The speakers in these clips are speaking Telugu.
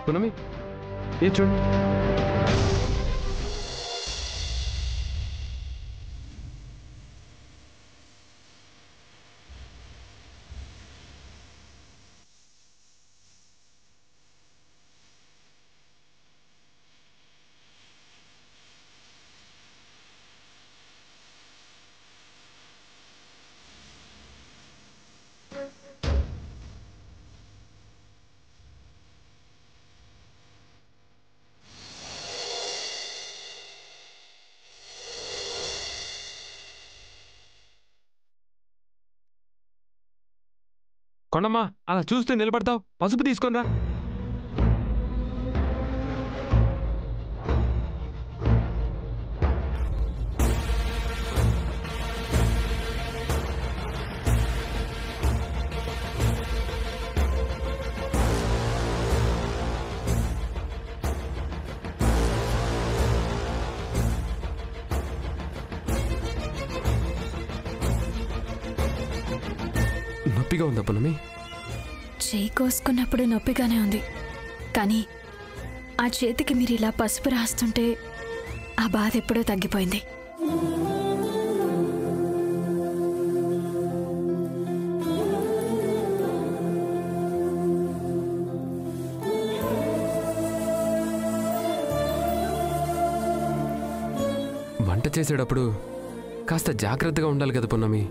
పునమి ఏ చూడండి. కొండమ్మా అలా చూస్తూ నిలబడతావు, పసుపు తీసుకొనిరా. నొప్పిగా ఉందా పునమి? చేయి కోసుకున్నప్పుడు నొప్పిగానే ఉంది, కానీ ఆ చేతికి మీరు ఇలా పసుపు రాస్తుంటే ఆ బాధ ఎప్పుడో తగ్గిపోయింది. వంట చేసేటప్పుడు కాస్త జాగ్రత్తగా ఉండాలి కదా పున్నమి.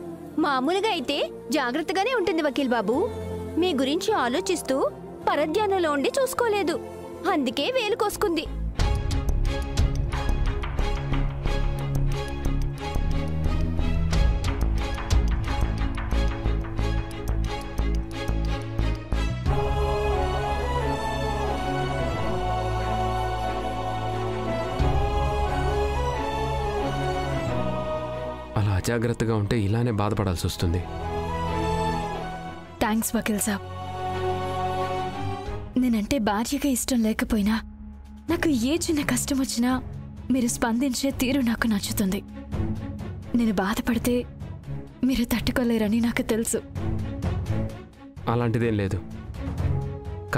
మామూలుగా అయితే జాగ్రత్తగానే ఉంటుంది వకీల్ బాబు. మీ గురించి ఆలోచిస్తూ పరధ్యానంలో ఉండి చూసుకోలేదు, అందుకే వేలు కోసుకుంది. అలా అజాగ్రత్తగా ఉంటే ఇలానే బాధపడాల్సి వస్తుంది. థ్యాంక్స్ వకీల్ సాబ్. నేనంటే భార్యగా ఇష్టం లేకపోయినా నాకు ఏ చిన్న కష్టం వచ్చినా మీరు స్పందించే తీరు నాకు నచ్చుతుంది. నేను బాధపడితే మీరు తట్టుకోలేరని నాకు తెలుసు. అలాంటిదేం లేదు.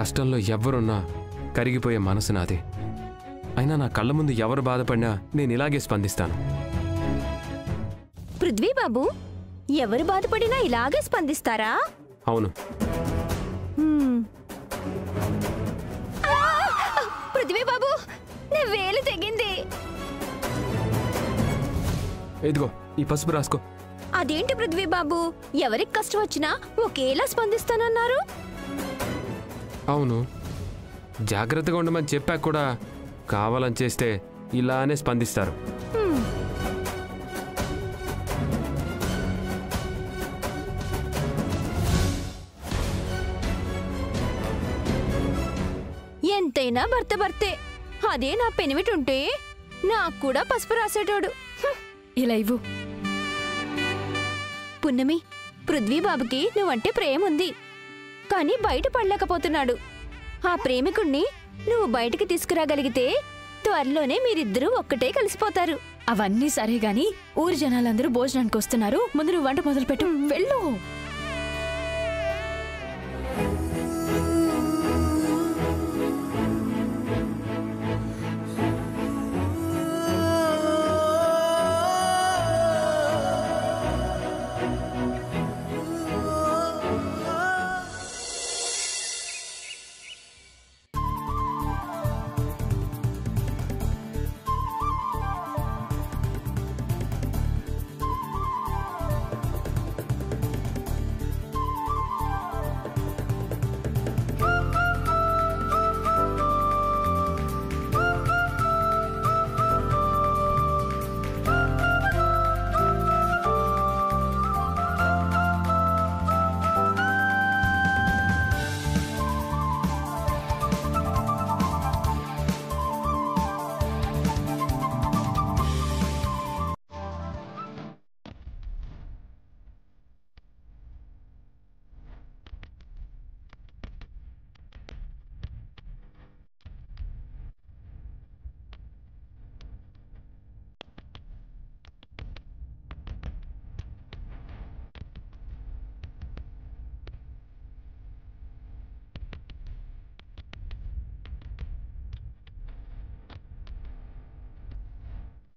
కష్టంలో ఎవరున్నా కరిగిపోయే మనసు నాది. అయినా నా కళ్ళ ముందు ఎవరు బాధపడినా నేను ఇలాగే స్పందిస్తాను. పృథ్వీ బాబు, ఎవరు బాధపడినా ఇలాగే స్పందిస్తారా? అవును. పృథ్వీ బాబు, నా వేలు తెగింది. ఇదిగో ఈ పసుపు రాసుకో. అదేంటి పృథ్వీ బాబు, ఎవరికి కష్టం వచ్చినా ఒకేలా స్పందిస్తానన్నారు? అవును, జాగ్రత్తగా ఉండమని చెప్పాక కూడా కావాలని చేస్తే ఇలానే స్పందిస్తారు. ఎంతైనా భర్త భర్తే. అదే నా పెనిమిటుంటే నాకు కూడా పసుపు రాసేటోడు. ఇలా ఇవ్వు. పున్నమి, పృథ్వీ బాబుకి నువ్వంటే ప్రేమ ఉంది, కానీ బయట పడలేకపోతున్నాడు. ఆ ప్రేమికుణ్ణి నువ్వు బయటికి తీసుకురాగలిగితే త్వరలోనే మీరిద్దరూ ఒక్కటే కలిసిపోతారు. అవన్నీ సరే గాని ఊరి జనాలందరూ భోజనానికి వస్తున్నారు, ముందు నువ్వు వంట మొదలుపెట్టు. వెళ్ళు.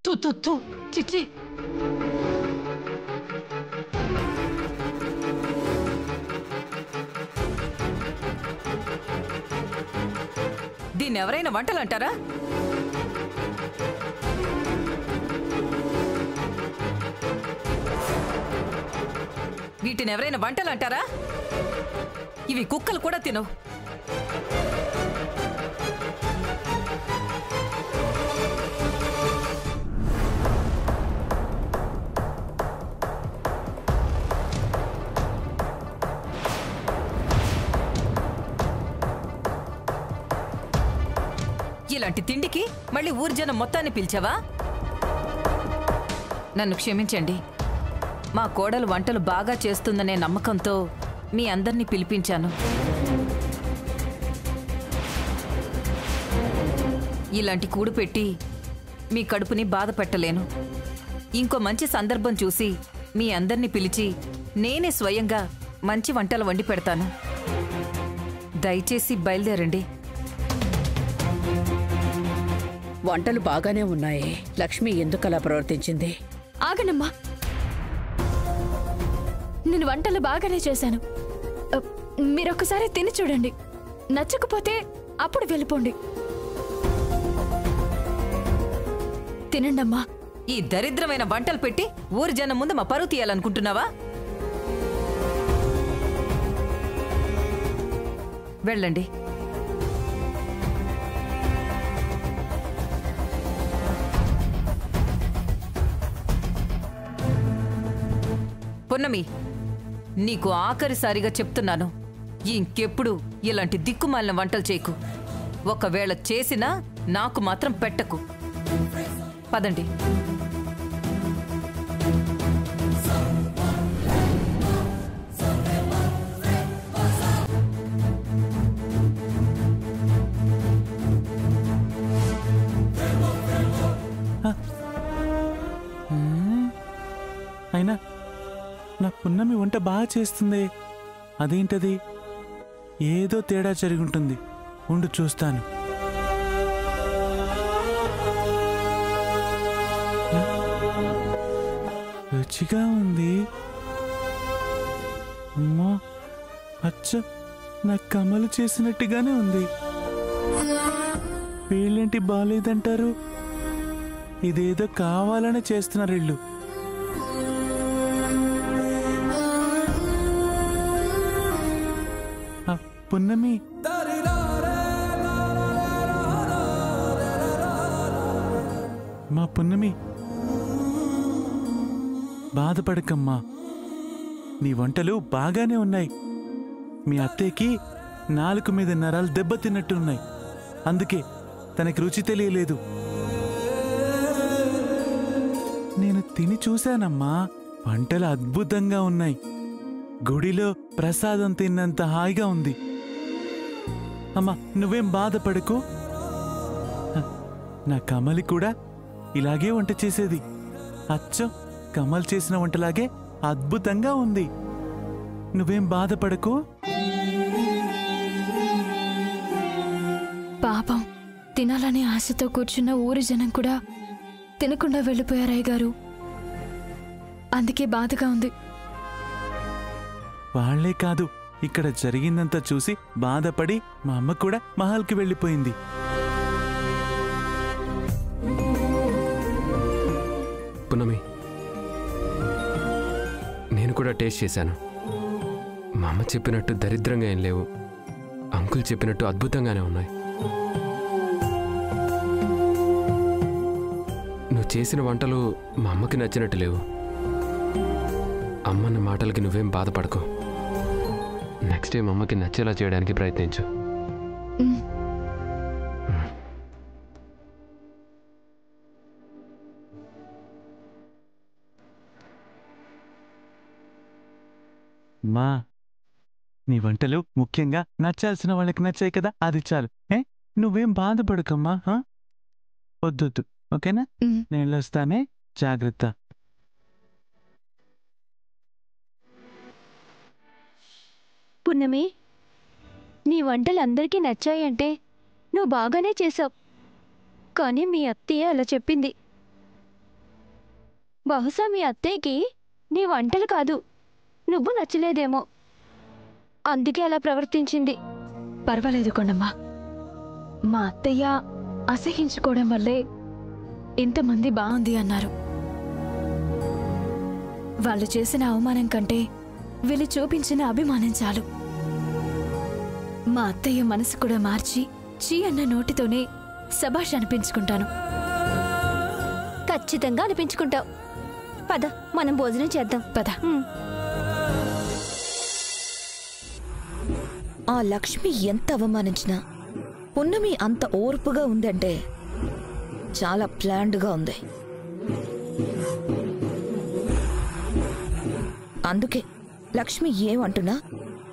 తు తు తు చిచ్చి. దీన్నెవరైనా వంటలంటారా? వీటినెవరైనా వంటలంటారా? ఇవి కుక్కలు కూడా తినవు. ఇలాంటి తిండికి మళ్ళీ ఊరి జనం మొత్తాన్ని పిలిచావా? నన్ను క్షమించండి. మా కోడలు వంటలు బాగా చేస్తుందనే నమ్మకంతో మీ అందర్నీ పిలిపించాను. ఇలాంటి కూడు పెట్టి మీ కడుపుని బాధ పెట్టలేను. ఇంకో మంచి సందర్భం చూసి మీ అందర్నీ పిలిచి నేనే స్వయంగా మంచి వంటలు వండి పెడతాను. దయచేసి బయలుదేరండి. వంటలు బాగానే ఉన్నాయి. లక్ష్మి ఎందుకలా ప్రవర్తించింది? ఆగనమ్మా, నేను వంటలు బాగానే చేశాను. మీరొక్కసారి తిని చూడండి. నచ్చకపోతే అప్పుడు వెళ్ళిపోండి. తినండమ్మా. ఈ దరిద్రమైన వంటలు పెట్టి ఊరి జనం ముందు మా పరువు తీయాలనుకుంటున్నావా? వెళ్ళండి. పున్నమి, నీకు ఆఖరిసారిగా చెప్తున్నాను, ఇంకెప్పుడు ఇలాంటి దిక్కుమాలిన వంటలు చేయకు. ఒకవేళ చేసినా నాకు మాత్రం పెట్టకు. పదండి. అయినా నా పున్నమి వంట బాగా చేస్తుంది. అదేంటది? ఏదో తేడా జరుగుంటుంది. ఉండు చూస్తాను. రుచిగా ఉంది. అమ్మా, అచ్చ నా కమలు చేసినట్టుగానే ఉంది. వీళ్ళేంటి బాలేదంటారు? ఇదేదో కావాలని చేస్తున్నారు వీళ్ళు. పున్నమి, మా పున్నమి, బాధపడకమ్మా. నీ వంటలు బాగానే ఉన్నాయి. మీ అత్తయ్యకి నాలుక మీద నరాలు దెబ్బతిన్నట్టున్నాయి. అందుకే తనకి రుచి తెలియలేదు. నేను తిని చూశానమ్మా. వంటలు అద్భుతంగా ఉన్నాయి. గుడిలో ప్రసాదం తిన్నంత హాయిగా ఉంది. అమ్మా, నువ్వేం బాధపడకు. నా కమలి కూడా ఇలాగే వంట చేసేది. అచ్చం కమల్ చేసిన వంటలాగే అద్భుతంగా ఉంది. నువ్వేం బాధపడకు. పాపం, తినాలనే ఆశతో కూర్చున్న ఊరి జనం కూడా తినకుండా వెళ్ళిపోయారయ్య గారు. అందుకే బాధగా ఉంది. వాళ్లే కాదు, ఇక్కడ జరిగిందంతా చూసి బాధపడి మా అమ్మ కూడా మహల్కి వెళ్ళిపోయింది. పున్నమి, నేను కూడా టేస్ట్ చేశాను. మా అమ్మ చెప్పినట్టు దరిద్రంగా ఏం లేవు. అంకుల్ చెప్పినట్టు అద్భుతంగానే ఉన్నాయి. నువ్వు చేసిన వంటలు మా అమ్మకి నచ్చినట్టు లేవు. అమ్మన్న మాటలకి నువ్వేం బాధపడకు. నెక్స్ట్ టైం అమ్మకి నచ్చేలా చేయడానికి ప్రయత్నించు. మా నీ వంటలు ముఖ్యంగా నచ్చాల్సిన వాళ్ళకి నచ్చాయి కదా, అది చాలు. నువ్వేం బాధపడకమ్మా. వద్దొద్దు, ఓకేనా? నేను వస్తానే, జాగ్రత్త. పున్నమి, నీ వంటలు అందరికీ నచ్చాయంటే నువ్వు బాగానే చేసావు. కానీ మీ అత్తయ్య అలా చెప్పింది. బహుశా మీ అత్తయ్యకి నీ వంటలు కాదు నువ్వు నచ్చలేదేమో, అందుకే అలా ప్రవర్తించింది. పర్వాలేదు కొండమ్మా. మా అత్తయ్య అసహించుకోవడం వల్లే ఇంతమంది బాగుంది అన్నారు. వాళ్ళు చేసిన అవమానం కంటే వీళ్ళు చూపించిన అభిమానం చాలు. మా అత్తయ్య మనసు కూడా మార్చి చీ అన్న నోటితోనే శభాష్ అనిపించుకుంటాను. ఖచ్చితంగా అనిపించుకుంటావు. పద, మనం భోజనం చేద్దాం. పద. ఆ లక్ష్మి ఎంత అవమానించినా పున్నమి అంత ఓర్పుగా ఉందంటే చాలా ప్లాన్డ్గా ఉంది. అందుకే లక్ష్మి ఏమంటున్నా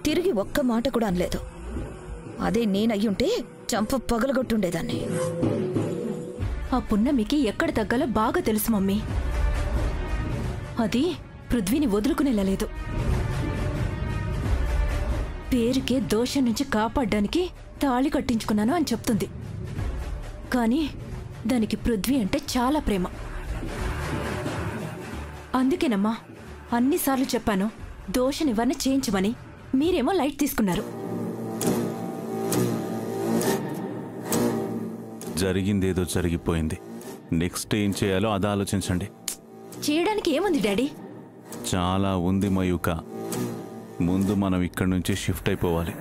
తిరిగి ఒక్క మాట కూడా అనలేదు. అదే నేనయ్యుంటే చంప పగలగొట్టుండేదాన్ని. ఆ పున్నమికి ఎక్కడ తగ్గాలో బాగా తెలుసు మమ్మీ. అది పృథ్వీని వదులుకునేలేదు. పేరుకే దోషం నుంచి కాపాడ్డానికి తాళి కట్టించుకున్నాను అని చెప్తుంది. కానీ దానికి పృథ్వీ అంటే చాలా ప్రేమ. అందుకేనమ్మా అన్నిసార్లు చెప్పాను దోష నివారణ చేయించమని. మీరేమో లైట్ తీసుకున్నారు. జరిగిందేదో జరిగిపోయింది. నెక్స్ట్ ఏం చేయాలో అది ఆలోచించండి. చేయడానికి ఏముంది డాడీ? చాలా ఉంది మయూక. ముందు మనం ఇక్కడి నుంచి షిఫ్ట్ అయిపోవాలి.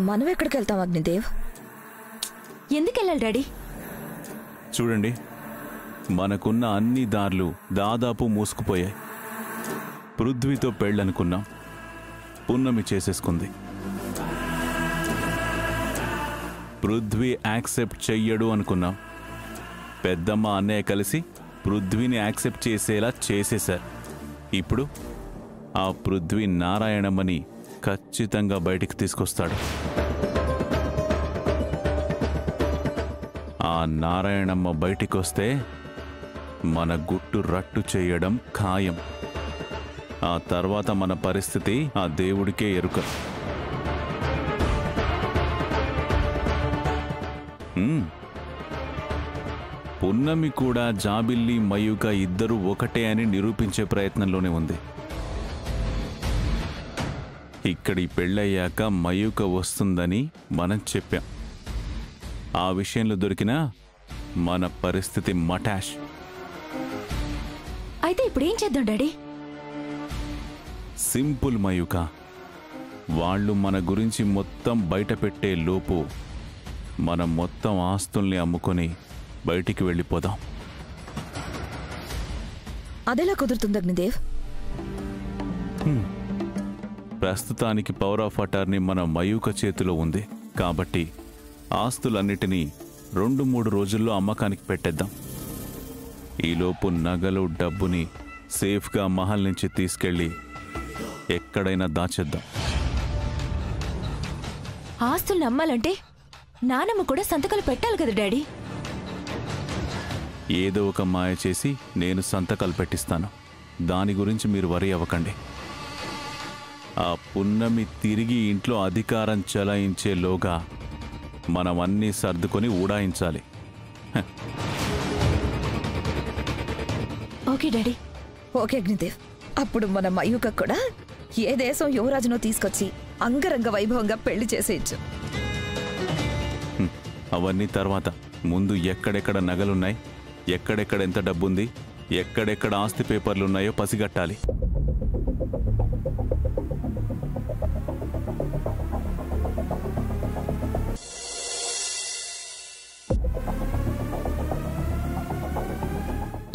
మనం ఎక్కడికి వెళ్తాం అగ్నిదేవ్? ఎందుకెళ్ళాలి డాడీ? చూడండి, మనకున్న అన్ని దారులు దాదాపు మూసుకుపోయాయి. పృథ్వీతో పెళ్ళనుకున్నాం, పున్నమి చేసేసుకుంది. పృథ్వీ యాక్సెప్ట్ చెయ్యడు అనుకున్నాం. పెద్దమ్మ అన్నయ్య కలిసి పృథ్వీని యాక్సెప్ట్ చేసేలా చేసేశారు. ఇప్పుడు ఆ పృథ్వీ నారాయణమ్మని ఖచ్చితంగా బయటికి తీసుకొస్తాడు. ఆ నారాయణమ్మ బయటికి వస్తే మన గుట్టు రట్టు చేయడం ఖాయం. ఆ తర్వాత మన పరిస్థితి ఆ దేవుడికే ఎరుక. పున్నమి కూడా జాబిల్లి మయూక ఇద్దరు ఒకటే అని నిరూపించే ప్రయత్నంలోనే ఉంది. ఇక్కడి పెళ్ళయ్యాక మయూక వస్తుందని మనం చెప్పాం. ఆ విషయంలో దొరికినా మన పరిస్థితి మటాష్. అయితే ఇప్పుడు ఏం చేద్దాం డాడీ? సింపుల్ మయూక. వాళ్ళు మన గురించి మొత్తం బయట పెట్టే లోపు మనం మొత్తం ఆస్తుల్ని అమ్ముకొని బయటికి వెళ్ళిపోదాం. అదెలా కుదురుతుంది అగ్నిదేవ్? ప్రస్తుతానికి పవర్ ఆఫ్ అటార్నీ మన మయూక చేతిలో ఉంది కాబట్టి ఆస్తులన్నిటినీ 2-3 రోజుల్లో అమ్మకానికి పెట్టేద్దాం. ఈలోపు నగలు డబ్బుని సేఫ్గా మహల్ నుంచి తీసుకెళ్ళి ఎక్కడైనా దాచేద్దాం. ఆస్తులు నమ్మాలంటే నానమ్మ కూడా సంతకాలు పెట్టాలి కదా డాడీ? ఏదో ఒక మాయ చేసి నేను సంతకాలు పెట్టిస్తాను. దాని గురించి మీరు వరి అవ్వకండి. ఆ పున్నమి తిరిగి ఇంట్లో అధికారం చెలాయించేలోగా మనం అన్నీ సర్దుకొని ఊడాయించాలి. Okay daddy. ఓకే అగ్నిదేవ్. అప్పుడు మన మయూక కూడా ఏ దేశం యువరాజునో తీసుకొచ్చి అంగరంగ వైభవంగా పెళ్లి చేసేయచ్చు. అవన్నీ తర్వాత. ముందు ఎక్కడెక్కడ నగలున్నాయి, ఎక్కడెక్కడ ఎంత డబ్బుంది, ఎక్కడెక్కడ ఆస్తి పేపర్లున్నాయో పసిగట్టాలి.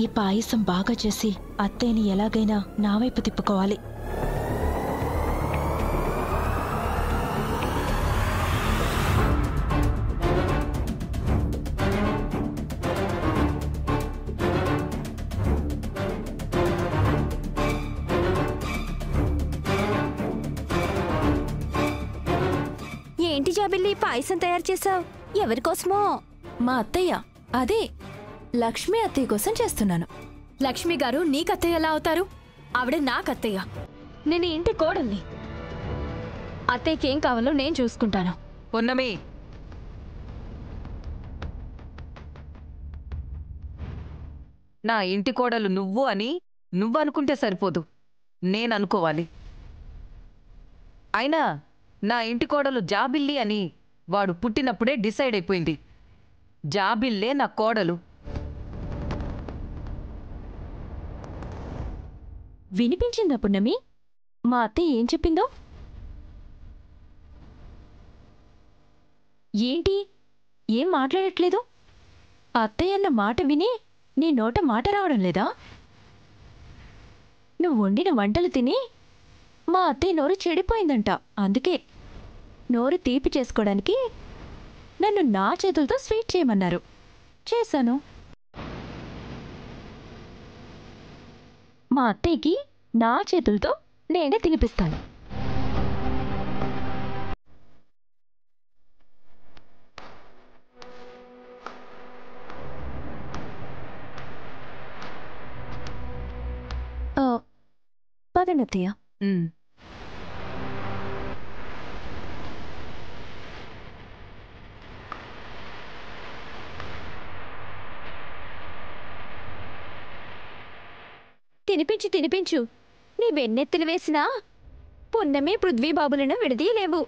ఈ పాయసం బాగా చేసి అత్తయ్యని ఎలాగైనా నా వైపు తిప్పుకోవాలి. ఏంటి జాబిల్లి పాయసం తయారు చేసావు? ఎవరికోసమో? మా అత్తయ్య, అదే లక్ష్మి అత్తయ్య కోసం చేస్తున్నాను. లక్ష్మి గారు నీకత్తయ్య ఎలా అవుతారు? ఆవిడ నాకత్తయ్య. నేను ఈ ఇంటి కోడల్ని. అత్తయ్యకి ఏం కావాలో నేను చూసుకుంటాను. నా ఇంటి కోడలు నువ్వు అని నువ్వనుకుంటే సరిపోదు, నేననుకోవాలి. అయినా నా ఇంటి కోడలు జాబిల్లి అని వాడు పుట్టినప్పుడే డిసైడ్ అయిపోయింది. జాబిల్లే నా కోడలు. వినిపించిందా పున్నమి? మా అత్తయ్య ఏం చెప్పిందో? ఏంటి ఏం మాట్లాడట్లేదు? అత్తయ్య అన్న మాట విని నీ నోట మాట రావడం లేదా? నువ్వు వండిన వంటలు తిని మా అత్తయ్య నోరు చెడిపోయిందంట. అందుకే నోరు తీపి చేసుకోవడానికి నన్ను నా చేతులతో స్వీట్ చేయమన్నారు. చేశాను. మా అత్తయ్యకి నా చేతులతో నేనే తినిపిస్తాను. పదండి అత్తయ్య. తినిపించు తినిపించు. నీ వెన్నెత్తులు వేసినా పున్నమి పృథ్వీబాబులను విడదీయలేవు.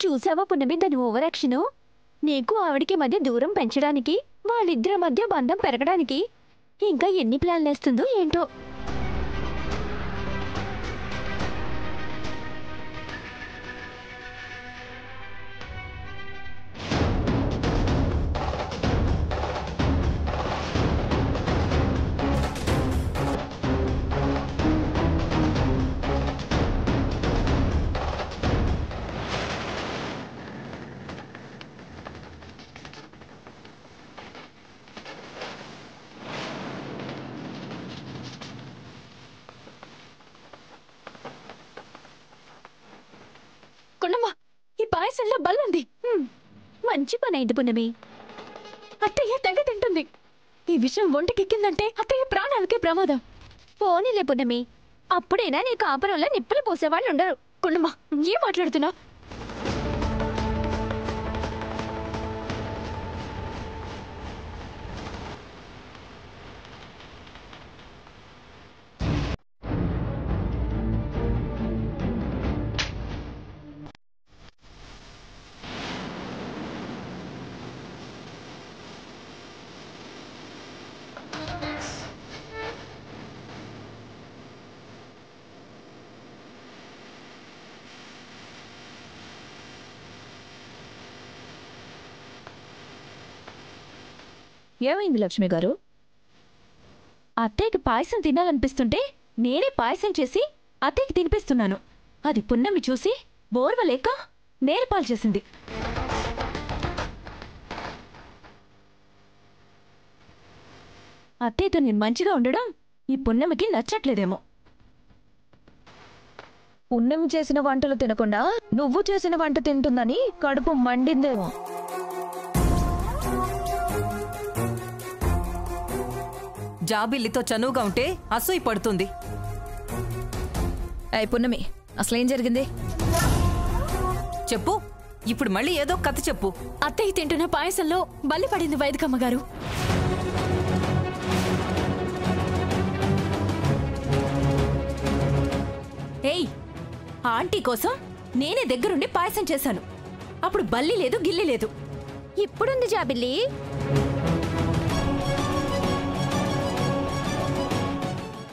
చూసావా పున్నమి దాని ఓవరాక్షను? నీకు ఆవిడికి మధ్య దూరం పెంచడానికి, వాళ్ళిద్దరి మధ్య బంధం పెరగడానికి ఇంకా ఎన్ని ప్లాన్లు వేస్తుందో ఏంటో. కొండమ్మ, ఈ పాయసంలో బల్లుంది. మంచి పని అయింది పున్నమి. అత్తయ్య తెగ తింటుంది. ఈ విషయం ఒంటికెక్కిందంటే అత్తయ్య ప్రాణాలకే ప్రమాదం. పోనీలే పున్నమి, అప్పుడైనా నీ కాపురంలో నిప్పులు పోసేవాళ్ళు ఉండరు. కొండమ్మ, ఏం మాట్లాడుతున్నా? ఏమైంది లక్ష్మి గారు? అత్తయ్యకి పాయసం తినాలనిపిస్తుంటే నేనే పాయసం చేసి అత్తయ్యకి తినిపిస్తున్నాను. అది పున్నమి చూసి బోర్వలేక నేలపాలు చేసింది. అత్తయ్యతో నేను మంచిగా ఉండడం ఈ పున్నమికి నచ్చట్లేదేమో. పున్నమి చేసిన వంటలు తినకుండా నువ్వు చేసిన వంట తింటుందని కడుపు మండిందేమో. జాబిల్లితో చనువుగా ఉంటే అసూయ పడుతుంది. అయ్ పున్నమి, అసలేం జరిగింది చెప్పు. ఇప్పుడు మళ్ళీ ఏదో కథ చెప్పు. అత్తయ్య తింటున్న పాయసంలో బల్లి పడింది వైదికమ్మ గారు. ఏయ్, ఆంటీ కోసం నేనే దగ్గరుండి పాయసం చేశాను. అప్పుడు బల్లి లేదు, గిల్లి లేదు. ఇప్పుడుంది జాబిల్లి.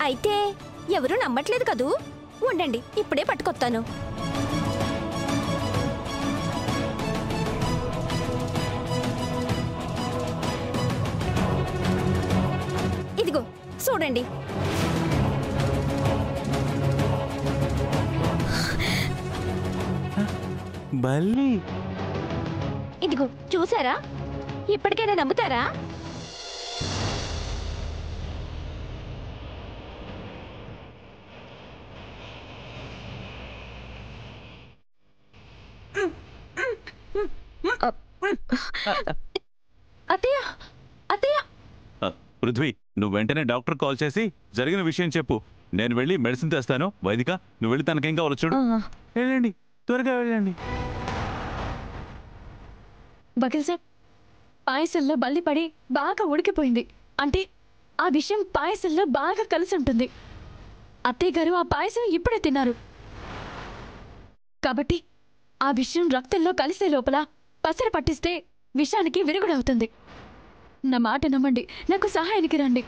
అయితే ఎవరూ నమ్మట్లేదు కదూ? ఉండండి, ఇప్పుడే పట్టుకొస్తాను. ఇదిగో చూడండి. బల్లి, ఇదిగో చూసారా? ఇప్పటికైనా నమ్ముతారా? అత్తయ్య, అత్తయ్య. పృథ్వీ, నువ్వు వెంటనే డాక్టర్ కాల్ చేసి జరిగిన విషయం చెప్పు. నేను వెళ్ళి మెడిసిన్ తెస్తాను. వైదిక, నువ్వు వెళ్ళి తనకేం కావాలో చూడు. వెళ్ళండి, త్వరగా వెళ్ళండి. వకీల్ సాబ్, పాయసంలో బల్లి పడి బాగా ఉడికిపోయింది. అంటే ఆ విషయం పాయసంలో బాగా కలిసి ఉంటుంది. అత్తయ్య గారు ఆ పాయసం ఇప్పుడే తిన్నారు. కాబట్టి ఆ విషయం రక్తంలో కలిసే లోపల పసరు పట్టిస్తే విషానికి విరుగుడవుతుంది. నా మాట నమ్మండి, నాకు సహాయానికి రండి.